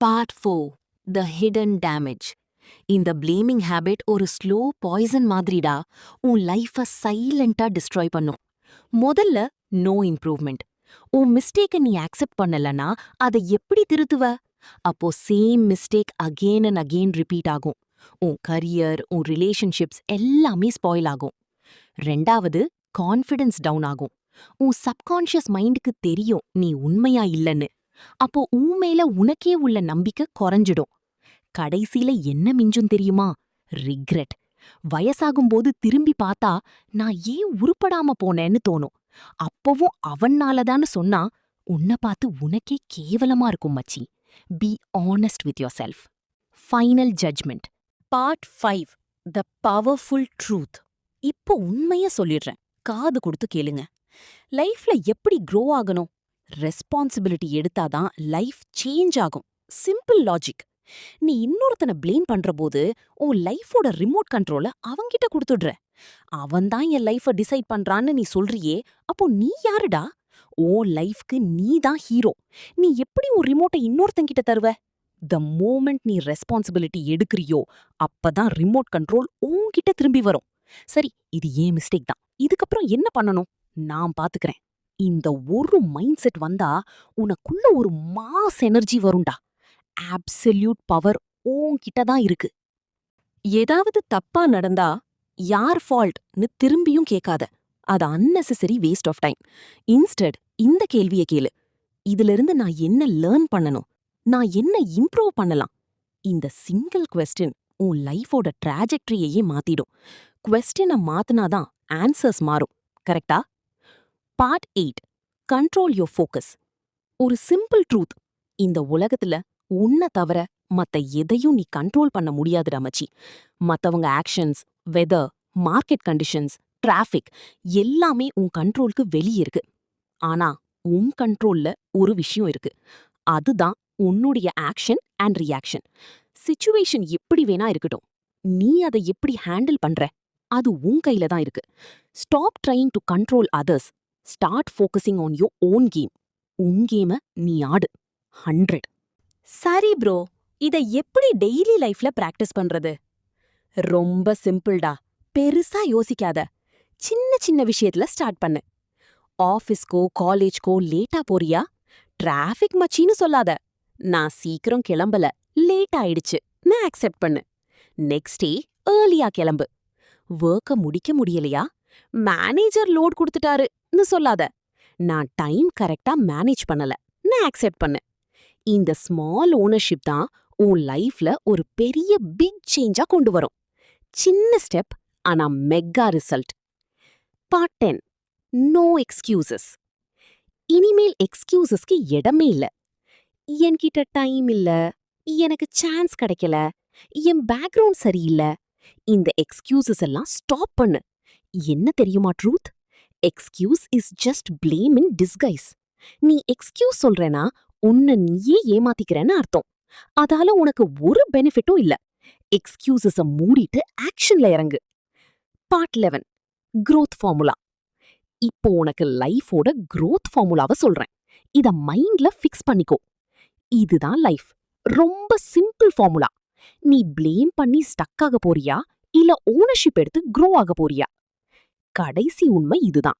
Part 4 த hidden damage. இந்த blaming habit ஒரு slow poison மாதிரிடா, உன் லைஃபை சைலண்டா டிஸ்ட்ராய் பண்ணும். முதல்ல நோ இம்ப்ரூவ்மெண்ட். உன் மிஸ்டேக்கை நீ அக்செப்ட் பண்ணலனா அதை எப்படி திருத்துவ? அப்போ same mistake again and again repeat ஆகும். உன் கரியர், உன் ரிலேஷன்ஷிப்ஸ் எல்லாமே ஸ்பாயில் ஆகும். ரெண்டாவது, கான்ஃபிடன்ஸ் டவுன் ஆகும். உன் சப்கான்ஷியஸ் மைண்டுக்கு தெரியும் நீ உண்மையா இல்லைன்னு. அப்போ உன் மேல உனக்கே உள்ள நம்பிக்கை குறைஞ்சிடும். கடைசியில என்ன மிஞ்சும் தெரியுமா? ரிக்ரெட். வயசாகும்போது திரும்பி பார்த்தா நான் ஏன் உருப்படாம போனேன்னு தோணும். அப்பவும் அவன்னாலதான்னு சொன்னா உன்னை பார்த்து உனக்கே கேவலமா இருக்கும் மச்சி. Be honest with yourself. Final judgement. Part 5 the powerful truth. இப்போ உண்மைய சொல்லிடுறேன், காது கொடுத்து கேளுங்க. லைஃப்ல எப்படி க்ரோ ஆகணும்? ரெஸ்பான்சிபிலிட்டி எடுத்தாதான் லைஃப் சேஞ்ச் ஆகும். Simple logic. நீ இன்னொருத்தனை ப்ளேம் பண்றபோது உன் லைஃபோட ரிமோட் கண்ட்ரோல அவன்கிட்ட கொடுத்துடுற. அவன்தான் என் லைஃப டிசைட் பண்றான்னு நீ சொல்றியே, அப்போ நீ யாருடா? உன் லைஃப்க்கு நீ தான் ஹீரோ. நீ எப்படி உன் ரிமோட்டை இன்னொருத்தங்கிட்ட தருவ? த மோமெண்ட் நீ ரெஸ்பான்சிபிலிட்டி எடுக்கிறியோ அப்பதான் ரிமோட் கண்ட்ரோல் உன்கிட்ட திரும்பி வரும். சரி, இது ஏன் மிஸ்டேக் தான், இதுக்கப்புறம் என்ன பண்ணணும்? நான் பாத்துக்கிறேன். இந்த ஒரு மைண்ட் செட் வந்தா உனக்குள்ள ஒரு மாஸ் எனர்ஜி வரும்டா. அப்சல்யூட் பவர் உன்கிட்ட தான் இருக்கு. ஏதாவது தப்பா நடந்தா யார் ஃபால்ட்னு திரும்பியும் கேட்காத. அது unnecessary waste of time. Instead இந்த கேள்வியை கேளு, இதிலிருந்து நான் என்ன லேர்ன் பண்ணணும்? நான் என்ன இம்ப்ரூவ் பண்ணலாம்? இந்த சிங்கிள் கொஸ்டின் உன் லைஃபோட ட்ராஜெக்டரியையே மாத்திடும். கொஸ்டினை மாத்தினாதான் ஆன்சர்ஸ் மாறும். கரெக்டா? Part 8 control your focus. ஒரு சிம்பிள் ட்ரூத். இந்த உலகத்துல உன்னை தவிர மத்த எதையும் நீ கண்ட்ரோல் பண்ண முடியாதுடா மச்சி. மத்தவங்க actions, weather, market conditions, traffic எல்லாமே உன் கண்ட்ரோலுக்கு வெளியே இருக்கு. ஆனா உன் கண்ட்ரோல்ல ஒரு விஷயம் இருக்கு. அதுதான் உன்னுடைய ஆக்ஷன் அண்ட் ரியாக்ஷன். சிச்சுவேஷன் எப்படி வேணா இருக்கட்டும், நீ அதை எப்படி ஹேண்டில் பண்ற அது உன் கையில தான் இருக்கு. Stop trying to control others. Start focusing on your own game. உன் கேம நீ ஆடு. 100. சரி ப்ரோ, இதை எப்படி டெய்லி லைஃப்ல பிராக்டிஸ் பண்றது? ரொம்ப சிம்பிள்டா. பெருசா யோசிக்காத. சின்ன சின்ன விஷயத்துல ஸ்டார்ட் பண்ணு. ஆஃபீஸ்க்கோ காலேஜ்க்கோ லேட்டா போறியா? டிராஃபிக் மச்சின்னு சொல்லாத. நான் சீக்கிரம் கிளம்பல, லேட் ஆயிடுச்சு நான் அக்செப்ட் பண்ணு. நெக்ஸ்ட் டே ஏர்லியா கிளம்பு. ஒர்க்க முடிக்க முடியலையா? மேனேஜர் லோட் கொடுத்துட்டாருன்னு சொல்லாத. நான் டைம் கரெக்டா மேனேஜ் பண்ணல, நான் அக்செப்ட் பண்ணு. இந்த ஸ்மால் ஓனர்ஷிப் தான் உன் லைஃப்ல ஒரு பெரிய பிக் சேஞ்சா கொண்டு வரும். சின்ன ஸ்டெப், ஆனா mega result. Part 10 no excuses. இனிமேல் எக்ஸ்கியூசஸ்க்கு இடமே இல்ல. என்கிட்ட டைம் இல்ல, எனக்கு சான்ஸ் கிடைக்கல, என் பேக்ரவுண்ட் சரியில்லை. இந்த எக்ஸ்கியூசஸ் எல்லாம் ஸ்டாப் பண்ணு. என்ன தெரியுமா truth? Excuse is just blame in disguise. நீ எக்ஸ்கியூஸ் சொல்றேனா உன்னை நீயே ஏமாத்திக்கிறேன்னு அர்த்தம். அதால உனக்கு ஒரு பெனிஃபிட்டும் இல்ல. எக்ஸ்கியூசஸ மூடிட்டு ஆக்ஷன்ல இறங்கு. Part 11 growth formula. இப்போ உனக்கு லைஃபோட growth ஃபார்முலாவை சொல்றேன். இத மைண்ட்ல ஃபிக்ஸ் பண்ணிக்கோ. இதுதான் லைஃப். ரொம்ப சிம்பிள் ஃபார்முலா. நீ ப்ளேம் பண்ணி ஸ்டக் ஆக போறியா, இல்ல ஓனர்ஷிப் எடுத்து க்ரோ ஆக போறியா? கடைசி உண்மை இதுதான்.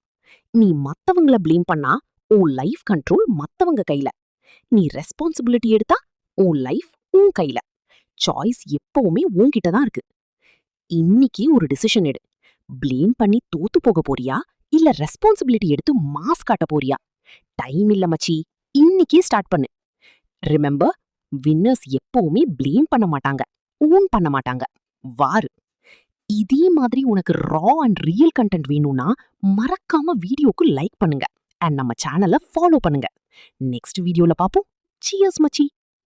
நீ மத்தவங்கள ப்ளேம் பண்ணா உன் லைஃப் கண்ட்ரோல் மத்தவங்க கையில. நீ ரெஸ்பான்சிபிலிட்டி எடுத்தா உன் லைஃப் உன் கையில. சாய்ஸ் எப்பவுமே உன்கிட்ட தான் இருக்கு. இன்னைக்கு ஒரு டிசிஷன் எடு. ப்ளேம் பண்ணி தோத்து போக போறியா, இல்ல ரெஸ்பான்சிபிலிட்டி எடுத்து மாஸ் காட்ட போறியா? டைம் இல்ல மச்சி, இன்னைக்கே ஸ்டார்ட் பண்ணு. ரிமெம்பர், வின்னர்ஸ் எப்பவுமே ப்ளேம் பண்ண மாட்டாங்க, ஓன் பண்ண மாட்டாங்க. வாரு. இதே மாதிரி உனக்கு ரா அண்ட் ரியல் கண்டென்ட் வேணும்னா மறக்காம வீடியோக்கு லைக் பண்ணுங்க அண்ட் நம்ம சேனலை ஃபாலோ பண்ணுங்க. நெக்ஸ்ட் வீடியோல பாப்போம். சியர்ஸ் மச்சி.